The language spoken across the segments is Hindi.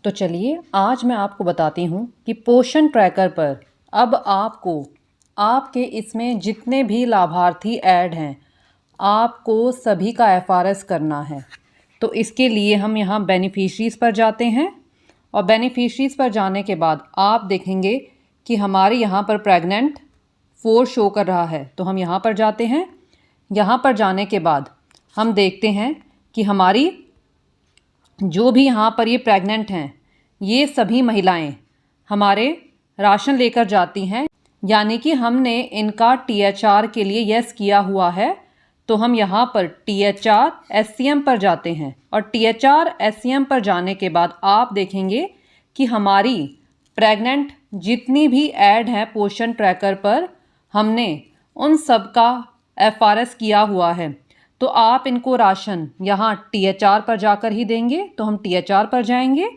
तो चलिए आज मैं आपको बताती हूँ कि पोषण ट्रैकर पर अब आपको आपके इसमें जितने भी लाभार्थी ऐड हैं आपको सभी का एफआरएस करना है। तो इसके लिए हम यहाँ बेनिफिशरीज़ पर जाते हैं और बेनिफिशरीज़ पर जाने के बाद आप देखेंगे कि हमारे यहाँ पर प्रेग्नेंट 4 शो कर रहा है। तो हम यहाँ पर जाते हैं। यहाँ पर जाने के बाद हम देखते हैं कि हमारी जो भी यहाँ पर ये प्रेग्नेंट हैं ये सभी महिलाएं हमारे राशन लेकर जाती हैं, यानी कि हमने इनका टीएचआर के लिए यस किया हुआ है। तो हम यहाँ पर टीएचआर एससीएम पर जाते हैं और टीएचआर एससीएम पर जाने के बाद आप देखेंगे कि हमारी प्रेग्नेंट जितनी भी ऐड हैं पोषण ट्रैकर पर हमने उन सब का एफआरएस किया हुआ है। तो आप इनको राशन यहाँ टीएचआर पर जाकर ही देंगे। तो हम टीएचआर पर जाएंगे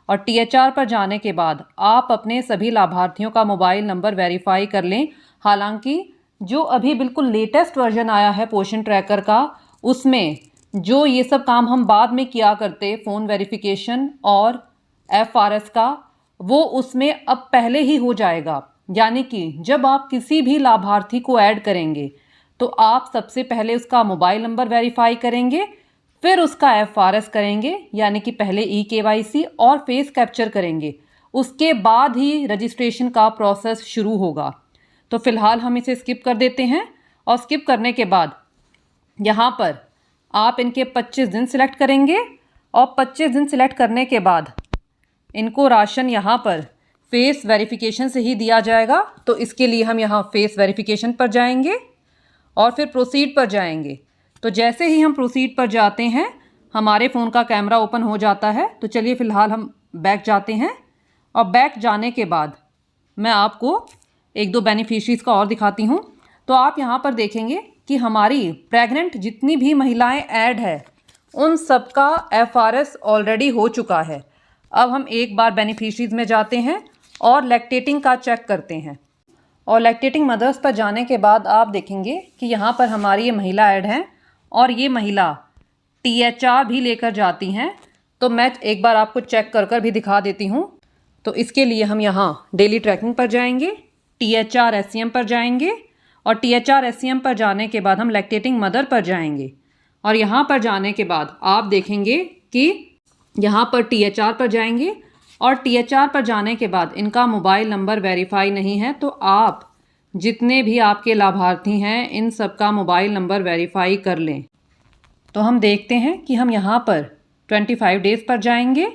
और टीएचआर पर जाने के बाद आप अपने सभी लाभार्थियों का मोबाइल नंबर वेरीफाई कर लें। हालांकि जो अभी बिल्कुल लेटेस्ट वर्जन आया है पोषण ट्रैकर का, उसमें जो ये सब काम हम बाद में किया करते फ़ोन वेरिफिकेशन और एफआरएस का, वो उसमें अब पहले ही हो जाएगा। यानी कि जब आप किसी भी लाभार्थी को ऐड करेंगे तो आप सबसे पहले उसका मोबाइल नंबर वेरीफाई करेंगे, फिर उसका एफआरएस करेंगे, यानी कि पहले ई-केवाईसी और फेस कैप्चर करेंगे। उसके बाद ही रजिस्ट्रेशन का प्रोसेस शुरू होगा। तो फिलहाल हम इसे स्किप कर देते हैं और स्किप करने के बाद यहाँ पर आप इनके 25 दिन सिलेक्ट करेंगे और 25 दिन सिलेक्ट करने के बाद इनको राशन यहाँ पर फेस वेरिफिकेशन से ही दिया जाएगा। तो इसके लिए हम यहाँ फेस वेरिफिकेशन पर जाएंगे और फिर प्रोसीड पर जाएंगे। तो जैसे ही हम प्रोसीड पर जाते हैं हमारे फ़ोन का कैमरा ओपन हो जाता है। तो चलिए फ़िलहाल हम बैक जाते हैं और बैक जाने के बाद मैं आपको 1-2 बेनिफिशरीज़ का और दिखाती हूँ। तो आप यहाँ पर देखेंगे कि हमारी प्रेग्नेंट जितनी भी महिलाएं ऐड है उन सब का एफआरएस ऑलरेडी हो चुका है। अब हम एक बार बेनिफिशरीज़ में जाते हैं और लैक्टेटिंग का चेक करते हैं। और लैक्टेटिंग मदर्स पर जाने के बाद आप देखेंगे कि यहाँ पर हमारी ये महिला ऐड हैं और ये महिला टीएचआर भी लेकर जाती हैं। तो मैं एक बार आपको चेक कर भी दिखा देती हूँ। तो इसके लिए हम यहाँ डेली ट्रैकिंग पर जाएंगे, टीएचआर एससीएम पर जाएंगे और टीएचआर एससीएम पर जाने के बाद हम लैक्टेटिंग मदर पर जाएंगे। और यहाँ पर जाने के बाद आप देखेंगे कि यहाँ पर टीएचआर पर जाएंगे और टीएचआर पर जाने के बाद इनका मोबाइल नंबर वेरीफाई नहीं है। तो आप जितने भी आपके लाभार्थी हैं इन सब का मोबाइल नंबर वेरीफाई कर लें। तो हम देखते हैं कि हम यहाँ पर 25 डेज़ पर जाएंगे।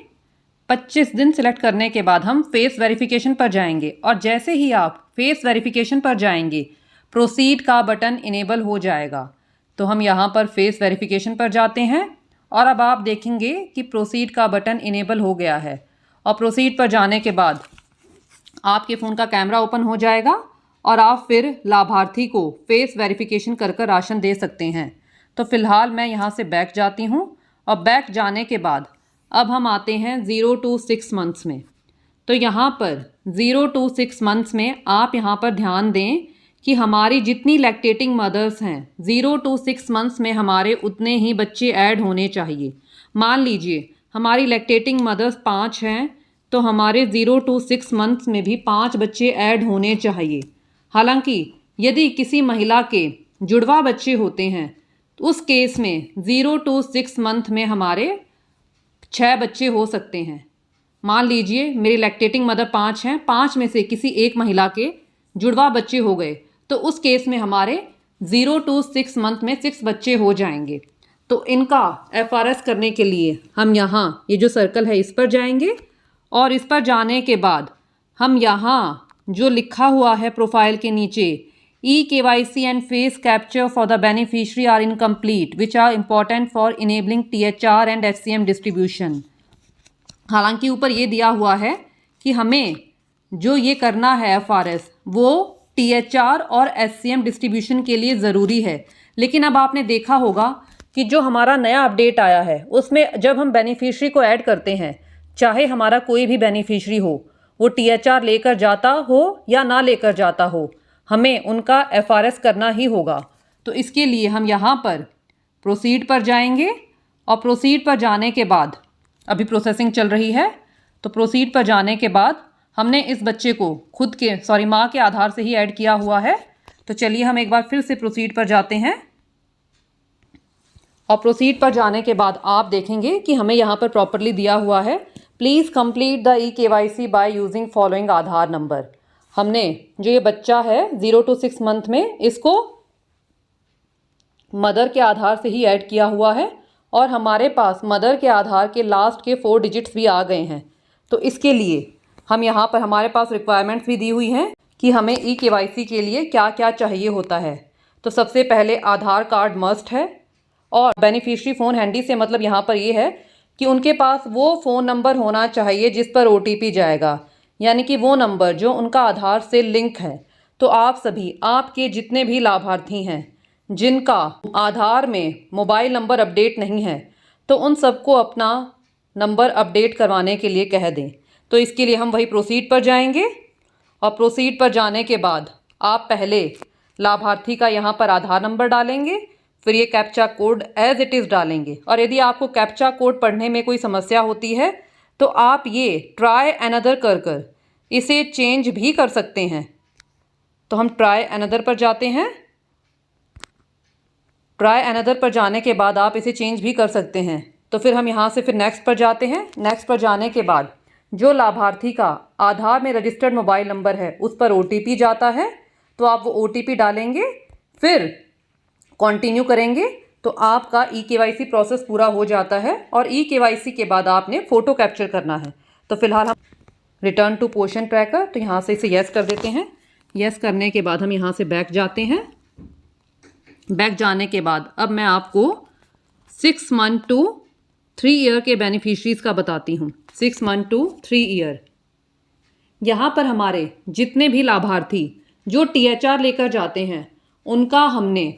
25 दिन सिलेक्ट करने के बाद हम फेस वेरिफिकेशन पर जाएंगे और जैसे ही आप फेस वेरिफिकेशन पर जाएंगे प्रोसीड का बटन इनेबल हो जाएगा। तो हम यहाँ पर फेस वेरिफिकेशन पर जाते हैं और अब आप देखेंगे कि प्रोसीड का बटन इनेबल हो गया है। और प्रोसीड पर जाने के बाद आपके फ़ोन का कैमरा ओपन हो जाएगा और आप फिर लाभार्थी को फेस वेरिफिकेशन कर राशन दे सकते हैं। तो फ़िलहाल मैं यहाँ से बैक जाती हूँ और बैक जाने के बाद अब हम आते हैं 0 to 6 मंथ्स में। तो यहाँ पर 0 to 6 मंथ्स में आप यहाँ पर ध्यान दें कि हमारी जितनी लैक्टेटिंग मदर्स हैं 0 to 6 मंथ्स में हमारे उतने ही बच्चे ऐड होने चाहिए। मान लीजिए हमारी लैक्टेटिंग मदर्स 5 हैं तो हमारे 0 to 6 मंथ्स में भी 5 बच्चे ऐड होने चाहिए। हालांकि यदि किसी महिला के जुड़वा बच्चे होते हैं तो उस केस में 0 to 6 मंथ में हमारे 6 बच्चे हो सकते हैं। मान लीजिए मेरी लैक्टेटिंग मदर 5 हैं, 5 में से किसी एक महिला के जुड़वा बच्चे हो गए तो उस केस में हमारे 0 to 6 मंथ में 6 बच्चे हो जाएंगे। तो इनका एफआरएस करने के लिए हम यहाँ ये जो सर्कल है इस पर जाएंगे और इस पर जाने के बाद हम यहाँ जो लिखा हुआ है प्रोफाइल के नीचे e KYC and face capture for the beneficiary are incomplete which are important for enabling THR and SCM distribution. हालांकि ऊपर ये दिया हुआ है कि हमें जो ये करना है एफआरएस वो टीएचआर और एससीएम डिस्ट्रीब्यूशन के लिए ज़रूरी है। लेकिन अब आपने देखा होगा कि जो हमारा नया अपडेट आया है उसमें जब हम बेनिफिशियरी को ऐड करते हैं, चाहे हमारा कोई भी बेनिफिशियरी हो, वो टीएचआर लेकर जाता हो या ना लेकर जाता हो, हमें उनका एफआरएस करना ही होगा। तो इसके लिए हम यहाँ पर प्रोसीड पर जाएंगे और प्रोसीड पर जाने के बाद अभी प्रोसेसिंग चल रही है तो प्रोसीड पर जाने के बाद हमने इस बच्चे को खुद के माँ के आधार से ही ऐड किया हुआ है। तो चलिए हम एक बार फिर से प्रोसीड पर जाते हैं और प्रोसीड पर जाने के बाद आप देखेंगे कि हमें यहाँ पर प्रॉपरली दिया हुआ है, please complete the eKYC by using following Aadhaar number. हमने जो ये बच्चा है 0 to 6 मंथ में, इसको मदर के आधार से ही ऐड किया हुआ है और हमारे पास मदर के आधार के लास्ट के 4 डिजिट्स भी आ गए हैं। तो इसके लिए हम यहाँ पर हमारे पास रिक्वायरमेंट्स भी दी हुई हैं कि हमें eKYC के लिए क्या क्या चाहिए होता है। तो सबसे पहले आधार कार्ड मस्ट है और बेनिफिशियरी फ़ोन हैंडी से मतलब यहाँ पर ये है कि उनके पास वो फ़ोन नंबर होना चाहिए जिस पर OTP जाएगा, यानी कि वो नंबर जो उनका आधार से लिंक है। तो आप सभी, आपके जितने भी लाभार्थी हैं जिनका आधार में मोबाइल नंबर अपडेट नहीं है, तो उन सबको अपना नंबर अपडेट करवाने के लिए कह दें। तो इसके लिए हम वही प्रोसीड पर जाएंगे और प्रोसीड पर जाने के बाद आप पहले लाभार्थी का यहाँ पर आधार नंबर डालेंगे, फिर ये captcha code as it is डालेंगे। और यदि आपको कैप्चा कोड पढ़ने में कोई समस्या होती है तो आप ये ट्राई अनदर कर इसे चेंज भी कर सकते हैं। तो हम ट्राई अनदर पर जाते हैं। ट्राई अनदर पर जाने के बाद आप इसे चेंज भी कर सकते हैं। तो फिर हम यहाँ से फिर नेक्स्ट पर जाते हैं। नेक्स्ट पर जाने के बाद जो लाभार्थी का आधार में रजिस्टर्ड मोबाइल नंबर है उस पर OTP जाता है, तो आप वो OTP डालेंगे, फिर कंटिन्यू करेंगे तो आपका eKYC प्रोसेस पूरा हो जाता है। और eKYC के बाद आपने फ़ोटो कैप्चर करना है। तो फिलहाल हम रिटर्न टू पोषण ट्रैकर, तो यहाँ से इसे येस कर देते हैं। येस करने के बाद हम यहाँ से बैक जाते हैं। बैक जाने के बाद अब मैं आपको 6 मंथ टू 3 ईयर के बेनिफिशरीज़ का बताती हूँ। 6 मंथ टू 3 ईयर, यहाँ पर हमारे जितने भी लाभार्थी जो THR लेकर जाते हैं उनका हमने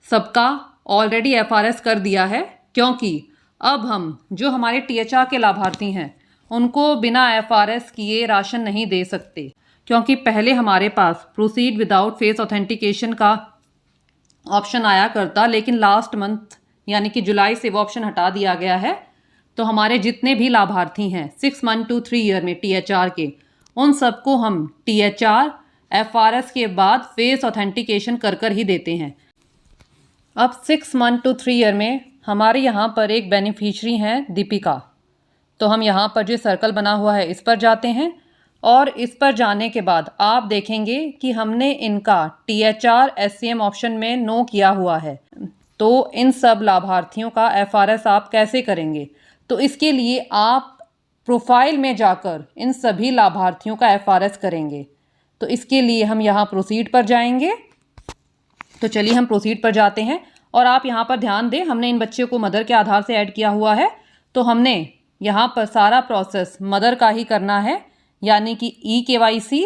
सबका ऑलरेडी FRS कर दिया है, क्योंकि अब हम जो हमारे THR के लाभार्थी हैं उनको बिना FRS किए राशन नहीं दे सकते, क्योंकि पहले हमारे पास प्रोसीड विदाउट फेस ऑथेंटिकेशन का ऑप्शन आया करता, लेकिन लास्ट मंथ यानी कि जुलाई से वो ऑप्शन हटा दिया गया है। तो हमारे जितने भी लाभार्थी हैं 6 मंथ टू 3 ईयर में THR के, उन सबको हम THR FRS के बाद फेस ऑथेंटिकेशन कर ही देते हैं। अब 6 मंथ टू 3 ईयर में हमारे यहाँ पर एक बेनिफिशरी हैं दीपिका। तो हम यहाँ पर जो सर्कल बना हुआ है इस पर जाते हैं और इस पर जाने के बाद आप देखेंगे कि हमने इनका THR SCM ऑप्शन में नो किया हुआ है। तो इन सब लाभार्थियों का FRS आप कैसे करेंगे? तो इसके लिए आप प्रोफाइल में जाकर इन सभी लाभार्थियों का FRS करेंगे। तो इसके लिए हम यहाँ प्रोसीड पर जाएंगे। तो चलिए हम प्रोसीड पर जाते हैं और आप यहाँ पर ध्यान दें, हमने इन बच्चे को मदर के आधार से ऐड किया हुआ है। तो हमने यहाँ पर सारा प्रोसेस मदर का ही करना है, यानी कि eKYC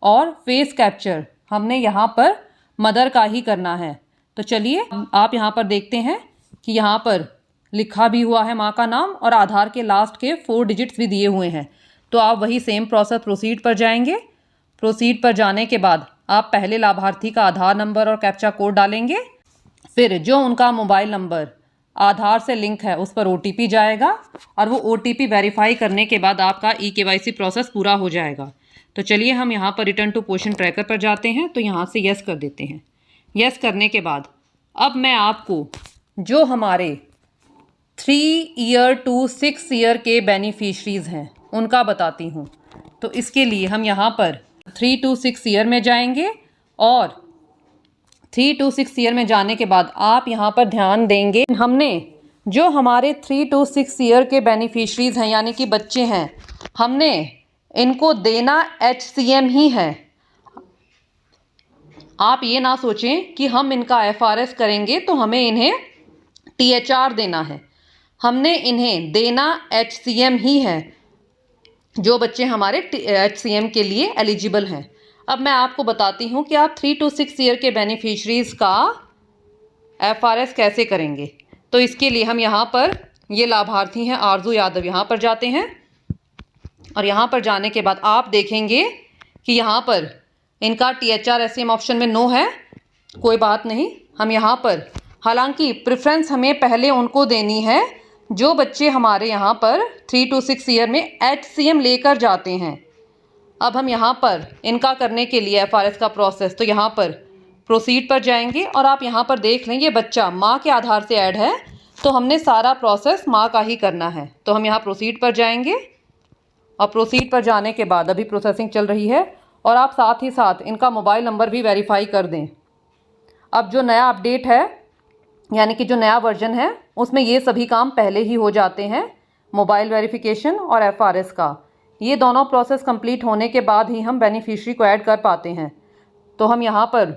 और फेस कैप्चर हमने यहाँ पर मदर का ही करना है। तो चलिए आप यहाँ पर देखते हैं कि यहाँ पर लिखा भी हुआ है माँ का नाम और आधार के लास्ट के 4 डिजिट्स भी दिए हुए हैं। तो आप वही सेम प्रोसेस प्रोसीड पर जाएंगे। प्रोसीड पर जाने के बाद आप पहले लाभार्थी का आधार नंबर और कैप्चा कोड डालेंगे, फिर जो उनका मोबाइल नंबर आधार से लिंक है उस पर OTP जाएगा और वो OTP वेरीफाई करने के बाद आपका eKYC प्रोसेस पूरा हो जाएगा। तो चलिए हम यहाँ पर रिटर्न टू पोषण ट्रैकर पर जाते हैं। तो यहाँ से यस कर देते हैं। यस करने के बाद अब मैं आपको जो हमारे 3 ईयर टू 6 ईयर के बेनिफिशरीज़ हैं उनका बताती हूँ। तो इसके लिए हम यहाँ पर 3 to 6 ईयर में जाएंगे और 3 to 6 ईयर में जाने के बाद आप यहाँ पर ध्यान देंगे, हमने जो हमारे 3 to 6 ईयर के बेनिफिशरीज़ हैं यानी कि बच्चे हैं, हमने इनको देना HCM ही है। आप ये ना सोचें कि हम इनका FRS करेंगे तो हमें इन्हें THR देना है। हमने इन्हें देना HCM ही है, जो बच्चे हमारे HCM के लिए एलिजिबल हैं। अब मैं आपको बताती हूँ कि आप 3 to 6 ईयर के बेनिफिशरीज़ का FRS कैसे करेंगे। तो इसके लिए हम यहाँ पर ये लाभार्थी हैं आरजू यादव, यहाँ पर जाते हैं और यहाँ पर जाने के बाद आप देखेंगे कि यहाँ पर इनका THR SCM ऑप्शन में नो है। कोई बात नहीं, हम यहाँ पर हालांकि प्रेफरेंस हमें पहले उनको देनी है जो बच्चे हमारे यहाँ पर 3 to 6 ईयर में HCM लेकर जाते हैं, अब हम यहाँ पर इनका करने के लिए FRS का प्रोसेस, तो यहाँ पर प्रोसीड पर जाएंगे और आप यहाँ पर देख लें ये बच्चा माँ के आधार से ऐड है, तो हमने सारा प्रोसेस माँ का ही करना है। तो हम यहाँ प्रोसीड पर जाएंगे और प्रोसीड पर जाने के बाद अभी प्रोसेसिंग चल रही है और आप साथ ही साथ इनका मोबाइल नंबर भी वेरीफाई कर दें। अब जो नया अपडेट है यानी कि जो नया वर्जन है उसमें ये सभी काम पहले ही हो जाते हैं, मोबाइल वेरिफिकेशन और FRS का। ये दोनों प्रोसेस कंप्लीट होने के बाद ही हम बेनिफिशियरी को ऐड कर पाते हैं। तो हम यहाँ पर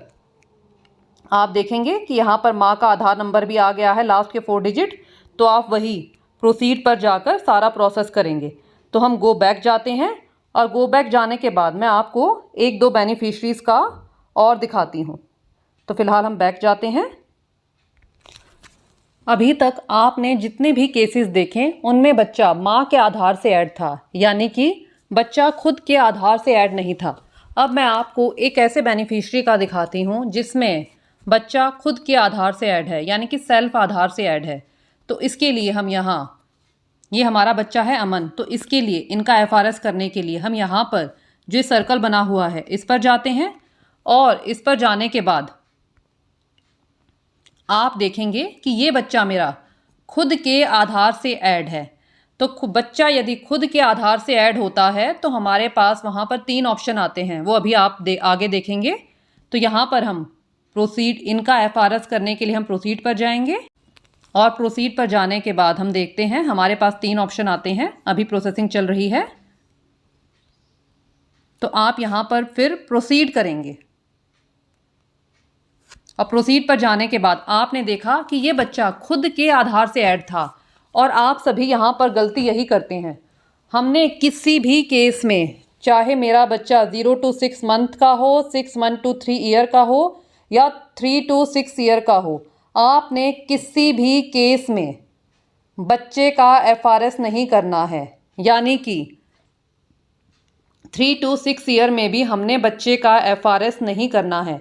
आप देखेंगे कि यहाँ पर माँ का आधार नंबर भी आ गया है, लास्ट के 4 डिजिट। तो आप वही प्रोसीड पर जाकर सारा प्रोसेस करेंगे। तो हम गो बैक जाते हैं और गो बैक जाने के बाद मैं आपको 1-2 बेनिफिशरीज़ का और दिखाती हूँ। तो फ़िलहाल हम बैक जाते हैं। अभी तक आपने जितने भी केसेस देखे उनमें बच्चा माँ के आधार से ऐड था, यानी कि बच्चा खुद के आधार से ऐड नहीं था। अब मैं आपको एक ऐसे बेनिफिशरी का दिखाती हूँ जिसमें बच्चा खुद के आधार से ऐड है, यानी कि सेल्फ आधार से ऐड है। तो इसके लिए हम यहाँ, ये हमारा बच्चा है अमन, तो इसके लिए इनका FRS करने के लिए हम यहाँ पर जो सर्कल बना हुआ है इस पर जाते हैं और इस पर जाने के बाद आप देखेंगे कि ये बच्चा मेरा खुद के आधार से ऐड है। तो बच्चा यदि खुद के आधार से ऐड होता है तो हमारे पास वहाँ पर 3 ऑप्शन आते हैं, वो अभी आप आगे देखेंगे। तो यहाँ पर हम प्रोसीड, इनका FRS करने के लिए हम प्रोसीड पर जाएंगे और प्रोसीड पर जाने के बाद हम देखते हैं हमारे पास 3 ऑप्शन आते हैं। अभी प्रोसेसिंग चल रही है, तो आप यहाँ पर फिर प्रोसीड करेंगे और प्रोसीड पर जाने के बाद आपने देखा कि ये बच्चा खुद के आधार से ऐड था। और आप सभी यहाँ पर गलती यही करते हैं, हमने किसी भी केस में, चाहे मेरा बच्चा 0 to 6 मंथ का हो, 6 month to 3 ईयर का हो या 3 to 6 ईयर का हो, आपने किसी भी केस में बच्चे का FRS नहीं करना है। यानी कि 3 to 6 ईयर में भी हमने बच्चे का FRS नहीं करना है।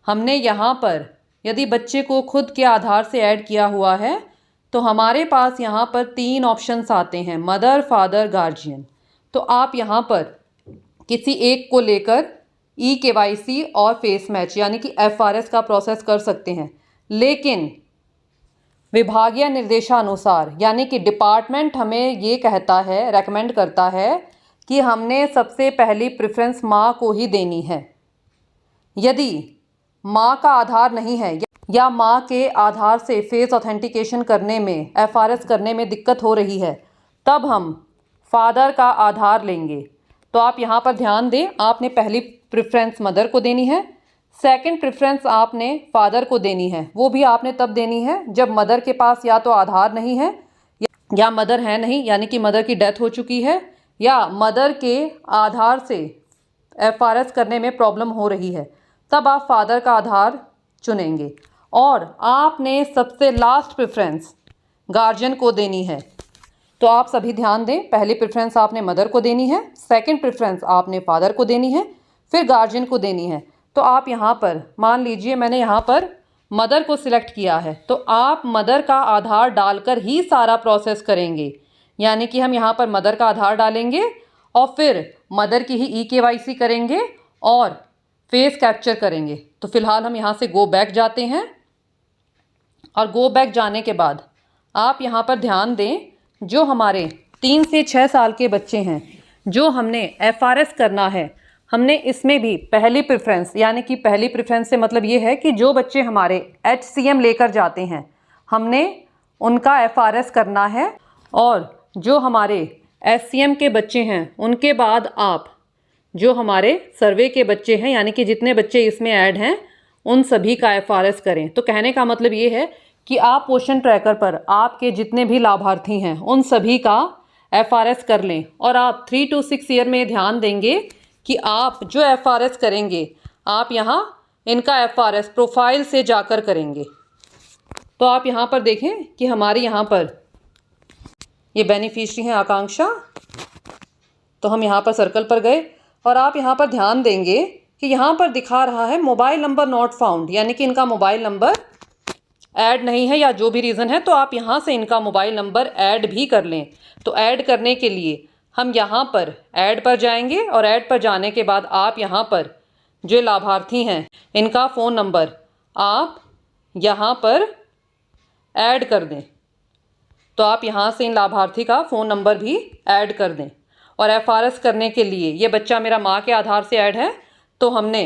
हमने यहाँ पर यदि बच्चे को खुद के आधार से ऐड किया हुआ है तो हमारे पास यहाँ पर 3 ऑप्शंस आते हैं, मदर, फादर, गार्जियन। तो आप यहाँ पर किसी एक को लेकर EKYC और फेस मैच यानी कि FRS का प्रोसेस कर सकते हैं। लेकिन विभागीय निर्देशानुसार यानी कि डिपार्टमेंट हमें ये कहता है, रेकमेंड करता है कि हमने सबसे पहली प्रेफरेंस माँ को ही देनी है। यदि माँ का आधार नहीं है या माँ के आधार से फेस ऑथेंटिकेशन करने में, FRS करने में दिक्कत हो रही है, तब हम फादर का आधार लेंगे। तो आप यहाँ पर ध्यान दें, आपने पहली प्रेफरेंस मदर को देनी है, सेकंड प्रेफरेंस आपने फादर को देनी है। वो भी आपने तब देनी है जब मदर के पास या तो आधार नहीं है या मदर है नहीं, यानी कि मदर की डेथ हो चुकी है, या मदर के आधार से FRS करने में प्रॉब्लम हो रही है, तब आप फादर का आधार चुनेंगे। और आपने सबसे लास्ट प्रेफरेंस गार्जियन को देनी है। तो आप सभी ध्यान दें, पहली प्रेफरेंस आपने मदर को देनी है, सेकंड प्रेफरेंस आपने फादर को देनी है, फिर गार्जियन को देनी है। तो आप यहाँ पर मान लीजिए मैंने यहाँ पर मदर को सिलेक्ट किया है, तो आप मदर का आधार डालकर ही सारा प्रोसेस करेंगे। यानी कि हम यहाँ पर मदर का आधार डालेंगे और फिर मदर की ही EKYC करेंगे और फेस कैप्चर करेंगे। तो फिलहाल हम यहाँ से गो बैक जाते हैं और गो बैक जाने के बाद आप यहाँ पर ध्यान दें, जो हमारे 3 से 6 साल के बच्चे हैं जो हमने FRS करना है, हमने इसमें भी पहली प्रेफरेंस, यानी कि पहली प्रेफरेंस से मतलब ये है कि जो बच्चे हमारे HCM लेकर जाते हैं हमने उनका FRS करना है। और जो हमारे SCM के बच्चे हैं उनके बाद आप जो हमारे सर्वे के बच्चे हैं, यानी कि जितने बच्चे इसमें ऐड हैं, उन सभी का FRS करें। तो कहने का मतलब ये है कि आप पोषण ट्रैकर पर आपके जितने भी लाभार्थी हैं उन सभी का FRS कर लें। और आप 3 to 6 ईयर में ध्यान देंगे कि आप जो FRS करेंगे आप यहाँ इनका FRS प्रोफाइल से जाकर करेंगे। तो आप यहाँ पर देखें कि हमारे यहाँ पर ये बेनिफिशियरी हैं आकांक्षा। तो हम यहाँ पर सर्कल पर गए और आप यहाँ पर ध्यान देंगे कि यहाँ पर दिखा रहा है मोबाइल नंबर नॉट फाउंड, यानी कि इनका मोबाइल नंबर ऐड नहीं है या जो भी रीज़न है, तो आप यहाँ से इनका मोबाइल नंबर ऐड भी कर लें। तो ऐड करने के लिए हम यहाँ पर ऐड पर जाएंगे और ऐड पर जाने के बाद आप यहाँ पर जो लाभार्थी हैं इनका फ़ोन नंबर आप यहाँ पर ऐड कर दें। तो आप यहाँ से इन लाभार्थी का फ़ोन नंबर भी ऐड कर दें। और एफआरएस करने के लिए ये बच्चा मेरा माँ के आधार से ऐड है, तो हमने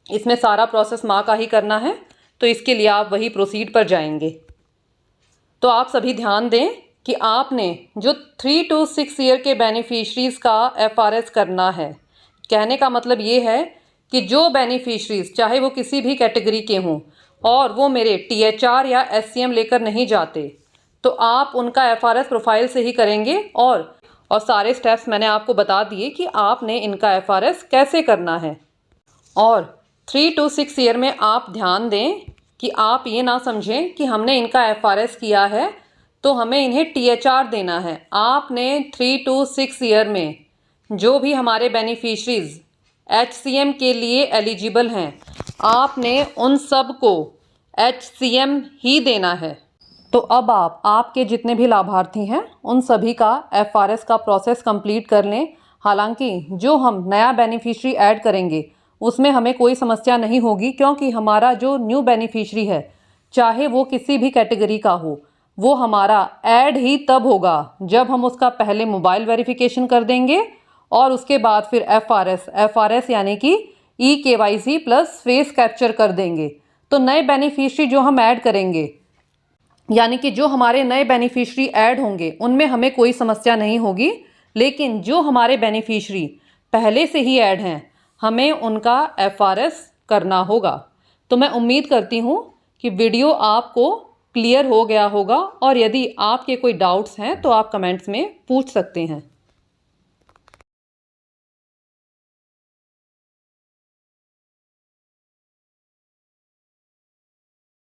इसमें सारा प्रोसेस माँ का ही करना है, तो इसके लिए आप वही प्रोसीड पर जाएंगे। तो आप सभी ध्यान दें कि आपने जो 3 to 6 ईयर के बेनिफिशरीज़ का एफआरएस करना है। कहने का मतलब ये है कि जो बेनिफिशरीज़ चाहे वो किसी भी कैटेगरी के हों और वो मेरे टीएचआर या एससीएम लेकर नहीं जाते, तो आप उनका एफआरएस प्रोफाइल से ही करेंगे। और सारे स्टेप्स मैंने आपको बता दिए कि आपने इनका एफआरएस कैसे करना है। और 3 to 6 ईयर में आप ध्यान दें कि आप ये ना समझें कि हमने इनका एफआरएस किया है तो हमें इन्हें टीएचआर देना है। आपने 3 to 6 ईयर में जो भी हमारे बेनिफिशरीज़ एचसीएम के लिए एलिजिबल हैं, आपने उन सब को एचसीएम ही देना है। तो अब आपके जितने भी लाभार्थी हैं उन सभी का एफआरएस का प्रोसेस कंप्लीट कर लें। हालांकि जो हम नया बेनिफिशरी ऐड करेंगे उसमें हमें कोई समस्या नहीं होगी, क्योंकि हमारा जो न्यू बेनिफिशरी है चाहे वो किसी भी कैटेगरी का हो, वो हमारा ऐड ही तब होगा जब हम उसका पहले मोबाइल वेरिफिकेशन कर देंगे और उसके बाद फिर एफआरएस यानी कि eKYC प्लस फेस कैप्चर कर देंगे। तो नए बेनिफिशरी जो हम ऐड करेंगे यानी कि जो हमारे नए बेनिफिशरी ऐड होंगे उनमें हमें कोई समस्या नहीं होगी, लेकिन जो हमारे बेनिफिशरी पहले से ही ऐड हैं हमें उनका एफआरएस करना होगा। तो मैं उम्मीद करती हूँ कि वीडियो आपको क्लियर हो गया होगा, और यदि आपके कोई डाउट्स हैं तो आप कमेंट्स में पूछ सकते हैं।